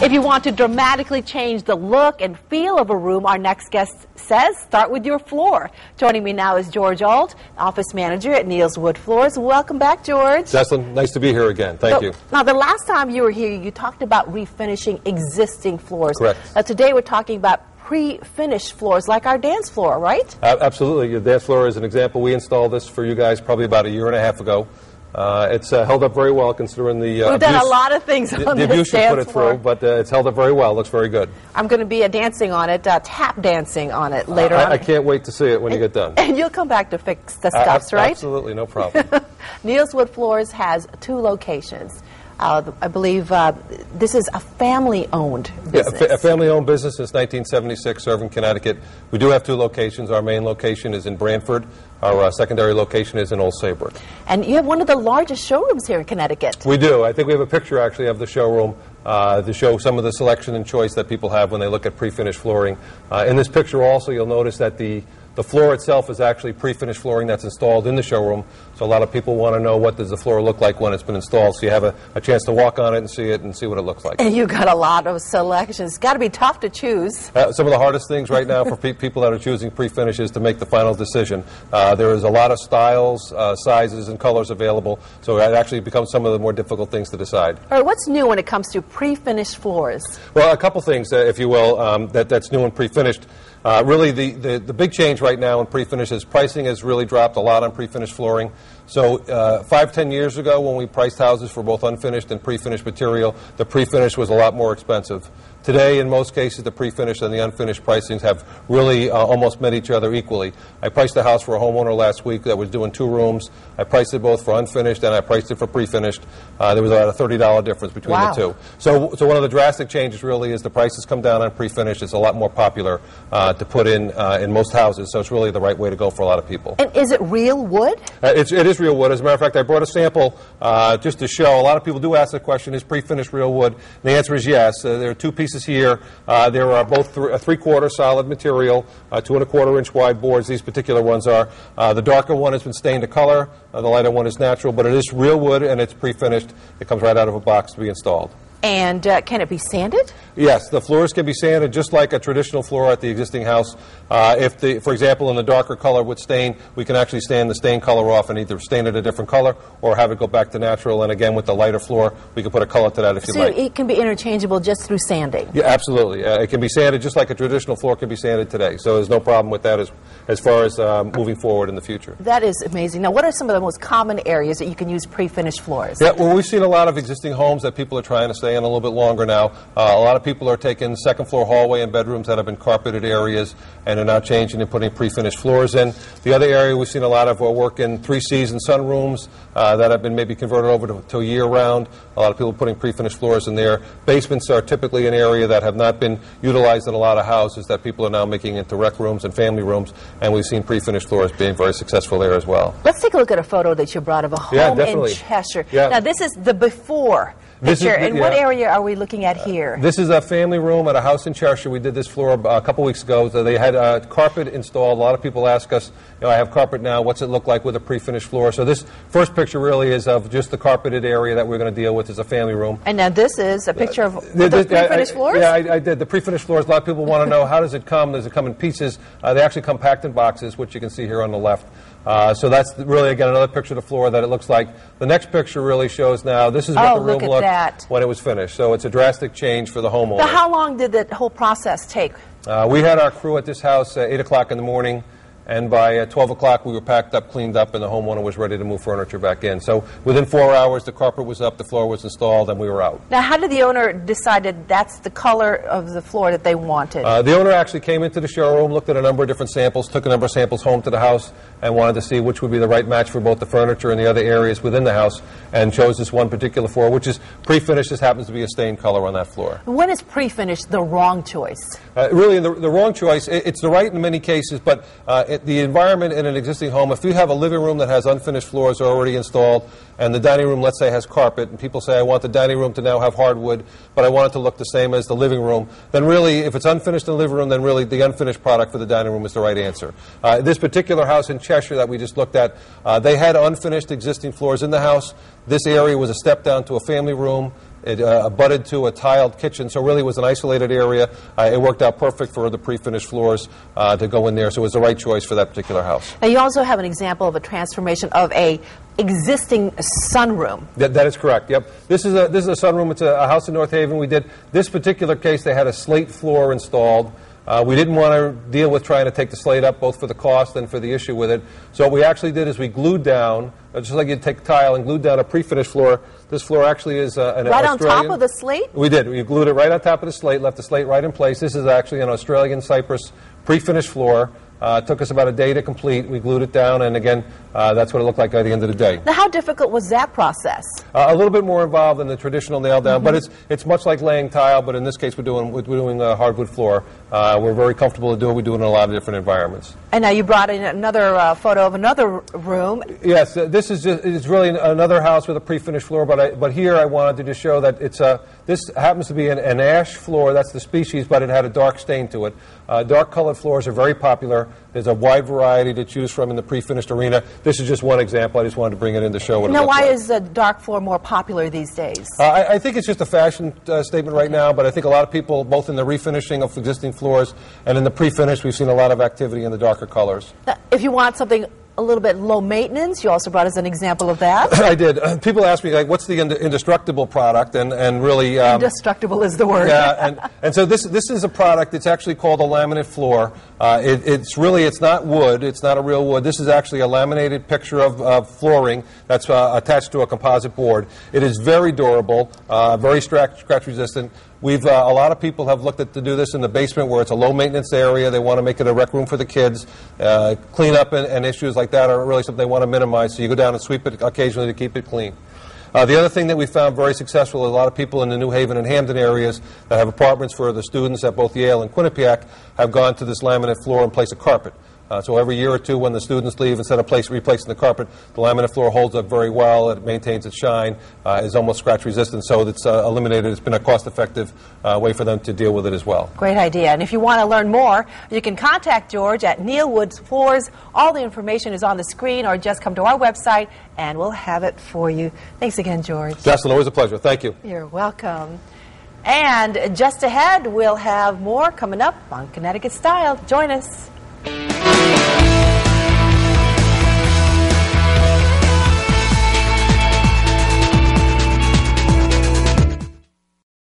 If you want to dramatically change the look and feel of a room, our next guest says, start with your floor. Joining me now is George Ault, office manager at Neal's Wood Floors. Welcome back, George. Jessalyn, nice to be here again. Thank you. Now, the last time you were here, you talked about refinishing existing floors. Correct. Now, today we're talking about pre-finished floors, like our dance floor, right? Absolutely. Your dance floor is an example. We installed this for you guys probably about a year and a half ago. It's held up very well considering the We've done a lot of things on the abuse this you put dance it floor. through, but it's held up very well. Looks very good. I'm going to be dancing on it, tap dancing on it later on. I can't wait to see it when you get done. And you'll come back to fix the stuffs, right? Absolutely, no problem. Neal's Wood Floors has 2 locations. I believe this is a family-owned business. Yeah, a family-owned business since 1976, serving Connecticut. We do have 2 locations. Our main location is in Branford. Our secondary location is in Old Saybrook. And you have one of the largest showrooms here in Connecticut. We do. I think we have a picture, actually, of the showroom to show some of the selection and choice that people have when they look at pre-finished flooring. In this picture also, you'll notice that the floor itself is actually pre-finished flooring that's installed in the showroom. So a lot of people want to know what does the floor look like when it's been installed. So you have a chance to walk on it and see what it looks like. And you've got a lot of selections. It's got to be tough to choose. Some of the hardest things right now for people that are choosing pre-finish is to make the final decision. There is a lot of styles, sizes, and colors available. So it actually becomes some of the more difficult things to decide. All right, what's new when it comes to pre-finished floors? Well, a couple things, if you will, that's new and pre-finished. Really, the big change right now in pre-finish is pricing has really dropped a lot on pre-finished flooring. So 5-10 years ago, when we priced houses for both unfinished and pre-finished material, the pre-finish was a lot more expensive. Today, in most cases, the pre-finished and the unfinished pricings have really almost met each other equally. I priced a house for a homeowner last week that was doing 2 rooms. I priced it both for unfinished and I priced it for pre-finished. There was about a $30 difference between the 2. So one of the drastic changes really is the prices come down on pre-finished. It's a lot more popular to put in most houses, so it's really the right way to go for a lot of people. And is it real wood? It is real wood. As a matter of fact, I brought a sample just to show. A lot of people do ask the question, is pre-finished real wood? And the answer is yes. There are 2 pieces here. There are both a 3/4 solid material, 2 1/4 inch wide boards. These particular ones are. The darker one has been stained to color. The lighter one is natural, but it is real wood and it's pre-finished. It comes right out of a box to be installed. And can it be sanded? Yes, the floors can be sanded just like a traditional floor at the existing house. For example, in the darker color with stain, we can actually sand the stain color off and either stain it a different color or have it go back to natural. And again, with the lighter floor, we can put a color to that if you like. So it can be interchangeable just through sanding? Yeah, absolutely. It can be sanded just like a traditional floor can be sanded today. So there's no problem with that as far as moving forward in the future. That is amazing. Now, what are some of the most common areas that you can use pre-finished floors? Yeah, well, we've seen a lot of existing homes that people are trying to stay in a little bit longer now. A lot of people are taking second floor hallway and bedrooms that have been carpeted areas and are now changing and putting pre-finished floors in. The other area we've seen a lot of work in 3-season sunrooms that have been maybe converted over to year-round. A lot of people putting pre-finished floors in there. Basements are typically an area that have not been utilized in a lot of houses that people are now making into rec rooms and family rooms, and we've seen pre-finished floors being very successful there as well. Let's take a look at a photo that you brought of a home in Cheshire. Yeah. Now, this is the before picture. And what area are we looking at here? This is a family room at a house in Cheshire. We did this floor a couple weeks ago. So they had carpet installed. A lot of people ask us, I have carpet now. What's it look like with a pre-finished floor? So this first picture really is of just the carpeted area that we're going to deal with as a family room. And now this is a picture of the pre-finished floors? Yeah, I did. The pre-finished floors, a lot of people want to know, how does it come? Does it come in pieces? They actually come packed in boxes, which you can see here on the left. So that's really, again, another picture of the floor that it looks like. The next picture really shows now, this is what the room looked when it was finished. So it's a drastic change for the homeowner. Now, how long did the whole process take? We had our crew at this house at 8 o'clock in the morning. And by 12 o'clock, we were packed up, cleaned up, and the homeowner was ready to move furniture back in. So within 4 hours, the carpet was up, the floor was installed, and we were out. Now, how did the owner decide that that's the color of the floor that they wanted? The owner actually came into the showroom, looked at a number of different samples, took a number of samples home to the house, and wanted to see which would be the right match for both the furniture and the other areas within the house, and chose this one particular floor, which is pre-finished. This happens to be a stained color on that floor. When is pre-finished the wrong choice? Really, the wrong choice. It's the right in many cases, but the environment in an existing home, if you have a living room that has unfinished floors already installed, and the dining room, let's say, has carpet, and people say, I want the dining room to now have hardwood, but I want it to look the same as the living room, then really, if it's unfinished in the living room, then really the unfinished product for the dining room is the right answer. This particular house in Cheshire that we just looked at, they had unfinished existing floors in the house. This area was a step down to a family room. It abutted to a tiled kitchen, so really it was an isolated area. It worked out perfect for the pre-finished floors to go in there, so it was the right choice for that particular house. Now, you also have an example of a transformation of a existing sunroom. That is correct. Yep. This is a sunroom. It's a house in North Haven. We did this particular case. They had a slate floor installed. We didn't want to deal with trying to take the slate up, both for the cost and for the issue with it. So what we actually did is we glued down, just like you'd take tile and glued down a pre-finished floor. This floor actually is an right Australian. On top of the slate? We did. We glued it right on top of the slate, left the slate right in place. This is actually an Australian cypress pre-finished floor. It took us about a day to complete. We glued it down, and again, that's what it looked like at the end of the day. Now, how difficult was that process? A little bit more involved than the traditional nail down, but it's much like laying tile. But in this case, we're doing a hardwood floor. We're very comfortable to do it. We do it in a lot of different environments. And now you brought in another photo of another room. Yes, this is it's really another house with a pre-finished floor. But here I wanted to just show that this happens to be an ash floor. That's the species, but it had a dark stain to it. Dark colored floors are very popular. There's a wide variety to choose from in the pre-finished arena. This is just one example. I just wanted to bring it in to show what it looks like. Now, why is a dark floor more popular these days? I think it's just a fashion statement right now, but I think a lot of people, both in the refinishing of existing floors and in the pre-finish, we've seen a lot of activity in the darker colors. Now, if you want something a little bit low maintenance, you also brought us an example of that. I did. People ask me, like, what's the indestructible product? And really... indestructible is the word. Yeah, and so this is a product. It's actually called a laminate floor. It's not wood. It's not a real wood. This is actually a laminated picture of flooring that's attached to a composite board. It is very durable, very scratch resistant. A lot of people have looked at to do this in the basement where it's a low maintenance area. They want to make it a rec room for the kids. Cleanup and issues like that are really something they want to minimize. So you go down and sweep it occasionally to keep it clean. The other thing that we found very successful is a lot of people in the New Haven and Hamden areas that have apartments for the students at both Yale and Quinnipiac have gone to this laminate floor and place a carpet. So every year or two when the students leave, instead of replacing the carpet, the laminate floor holds up very well. It maintains its shine, is almost scratch resistant, so it's eliminated. It's been a cost-effective way for them to deal with it as well. Great idea. And if you want to learn more, you can contact George at Neal Woods Floors. All the information is on the screen, or just come to our website and we'll have it for you. Thanks again, George. Jocelyn, always a pleasure. Thank you. You're welcome. And just ahead, we'll have more coming up on Connecticut Style. Join us.